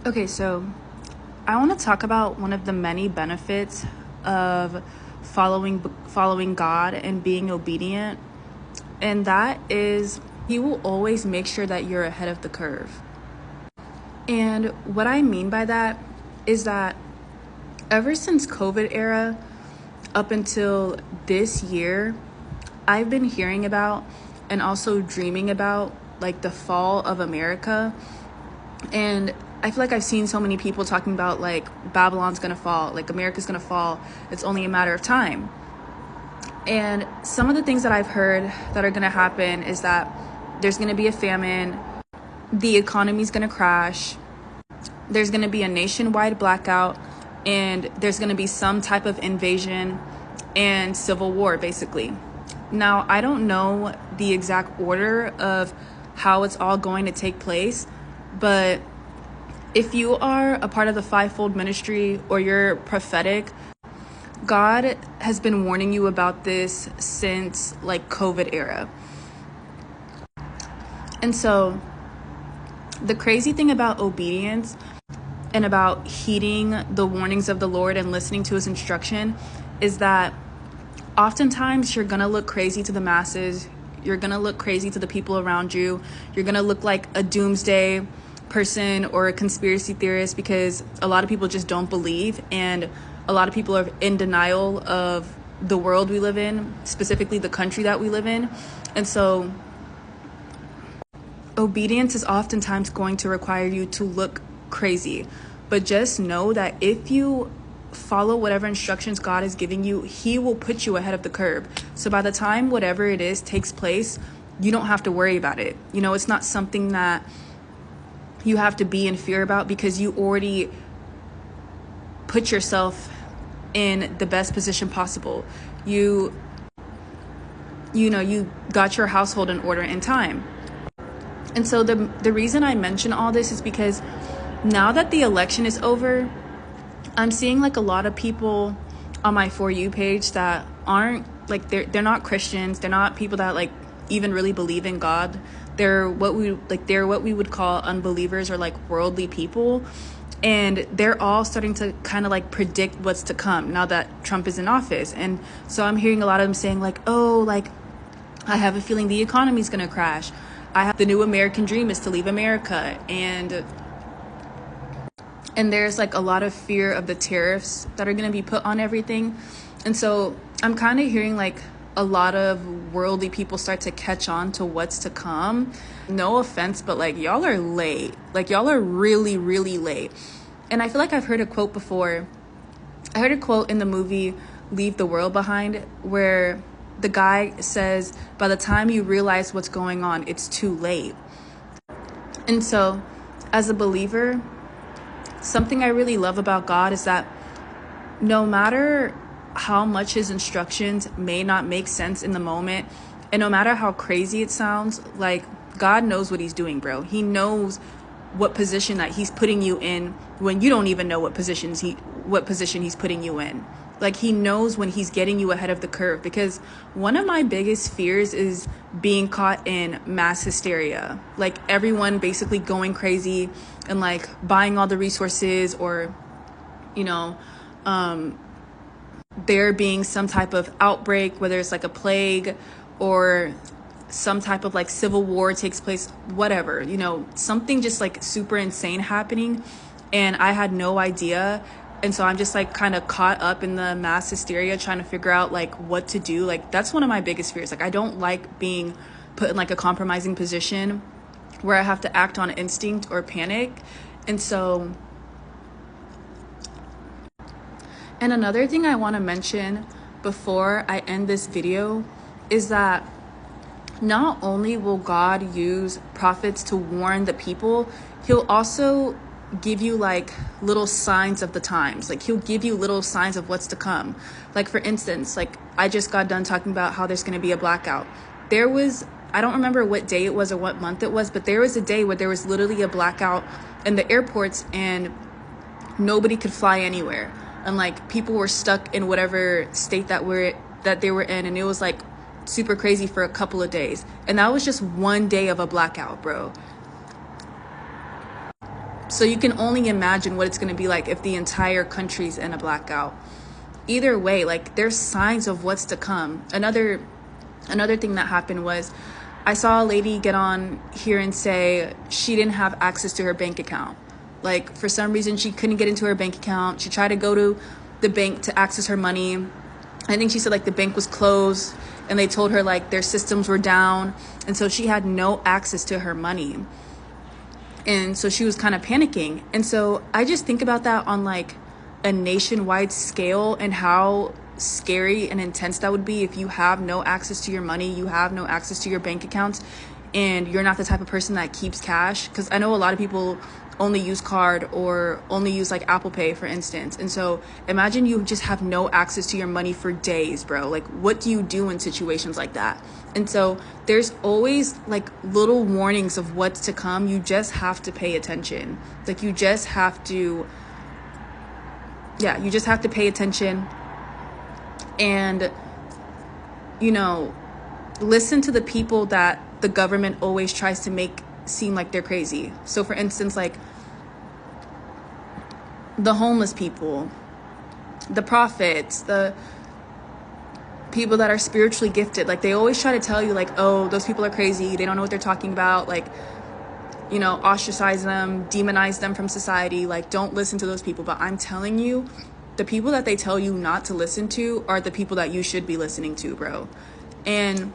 Okay, so I want to talk about one of the many benefits of following God and being obedient, and that is He will always make sure that you're ahead of the curve. And what I mean by that is that ever since COVID era up until this year, I've been hearing about and also dreaming about like the fall of America. And I feel like I've seen so many people talking about like Babylon's gonna fall, like America's gonna fall. It's only a matter of time. And some of the things that I've heard that are gonna happen is that there's gonna be a famine, the economy's gonna crash, there's gonna be a nationwide blackout, and there's gonna be some type of invasion and civil war, basically. Now, I don't know the exact order of how it's all going to take place, but if you are a part of the fivefold ministry or you're prophetic, God has been warning you about this since like COVID era. And so the crazy thing about obedience and about heeding the warnings of the Lord and listening to his instruction is that oftentimes you're gonna look crazy to the masses. You're gonna look crazy to the people around you. You're gonna look like a doomsday person or a conspiracy theorist because a lot of people just don't believe, and a lot of people are in denial of the world we live in, specifically the country that we live in. And so obedience is oftentimes going to require you to look crazy. But just know that if you follow whatever instructions God is giving you, he will put you ahead of the curve. So by the time whatever it is takes place, you don't have to worry about it. You know, it's not something that you have to be in fear about because you already put yourself in the best position possible. You got your household in order in time. And so the reason I mention all this is because now that the election is over, I'm seeing like a lot of people on my For You page that aren't like they're not Christians. They're not people that like even really believe in God. They're what we would call unbelievers or like worldly people. And they're all starting to kind of like predict what's to come now that Trump is in office. And so I'm hearing a lot of them saying like, oh, like I have a feeling the economy's going to crash. I have the new American dream is to leave America. And there's like a lot of fear of the tariffs that are going to be put on everything. And so I'm kind of hearing like a lot of worldly people start to catch on to what's to come. No offense, but like y'all are late. Like y'all are really, really late. And I feel like I've heard a quote before. I heard a quote in the movie Leave the World Behind where the guy says, by the time you realize what's going on, it's too late. And so as a believer, something I really love about God is that no matter how much his instructions may not make sense in the moment, and no matter how crazy it sounds, like God knows what he's doing, bro. He knows what position that he's putting you in when you don't even know what position he's putting you in. Like he knows when he's getting you ahead of the curve, because one of my biggest fears is being caught in mass hysteria, like everyone basically going crazy and like buying all the resources, or you know there being some type of outbreak, whether it's like a plague or some type of like civil war takes place, whatever, something just like super insane happening, and I had no idea. And so I'm just like kind of caught up in the mass hysteria trying to figure out like what to do. Like that's one of my biggest fears. Like I don't like being put in like a compromising position where I have to act on instinct or panic. And another thing I want to mention before I end this video is that not only will God use prophets to warn the people, he'll also give you like little signs of the times. Like he'll give you little signs of what's to come. Like for instance, like I just got done talking about how there's going to be a blackout. I don't remember what day it was or what month it was, but there was a day where there was literally a blackout in the airports and nobody could fly anywhere. And like people were stuck in whatever state that they were in, and it was like super crazy for a couple of days. And that was just one day of a blackout, bro. So you can only imagine what it's going to be like if the entire country's in a blackout. Either way, like there's signs of what's to come. Another thing that happened was I saw a lady get on here and say she didn't have access to her bank account. Like for some reason she couldn't get into her bank account. She tried to go to the bank to access her money. I think she said like the bank was closed and they told her like their systems were down, and so she had no access to her money. And so she was kind of panicking. And so I just think about that on like a nationwide scale and how scary and intense that would be if you have no access to your money, you have no access to your bank accounts, and you're not the type of person that keeps cash. Because I know a lot of people only use card or only use like Apple Pay, for instance. And so imagine you just have no access to your money for days, bro. Like, what do you do in situations like that? And so there's always like little warnings of what's to come. You just have to pay attention. Like, you just have to, you just have to pay attention and, you know, listen to the people that the government always tries to make seem like they're crazy. So for instance, like the homeless people, the prophets, the people that are spiritually gifted, like they always try to tell you like, oh, those people are crazy, they don't know what they're talking about, like, you know, ostracize them, demonize them from society, like don't listen to those people. But I'm telling you, the people that they tell you not to listen to are the people that you should be listening to, bro. And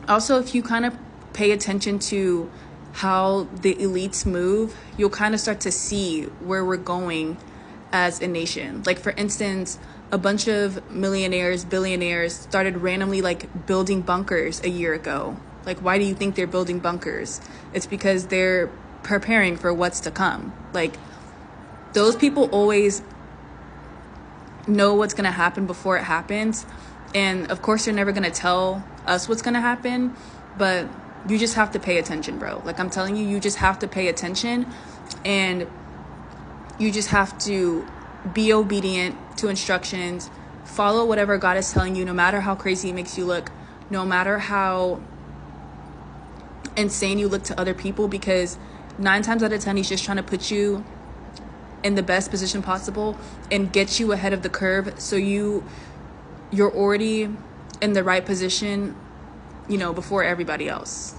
also, if you kind of pay attention to how the elites move, you'll kind of start to see where we're going as a nation. Like, for instance, a bunch of millionaires, billionaires started randomly like building bunkers a year ago. Like, why do you think they're building bunkers? It's because they're preparing for what's to come. Like, those people always know what's going to happen before it happens. And of course, they're never going to tell us what's going to happen, but you just have to pay attention, bro. Like, I'm telling you, you just have to pay attention, and you just have to be obedient to instructions, follow whatever God is telling you, no matter how crazy it makes you look, no matter how insane you look to other people, because 9 times out of 10, he's just trying to put you in the best position possible and get you ahead of the curve, so you're already in the right position, you know, before everybody else.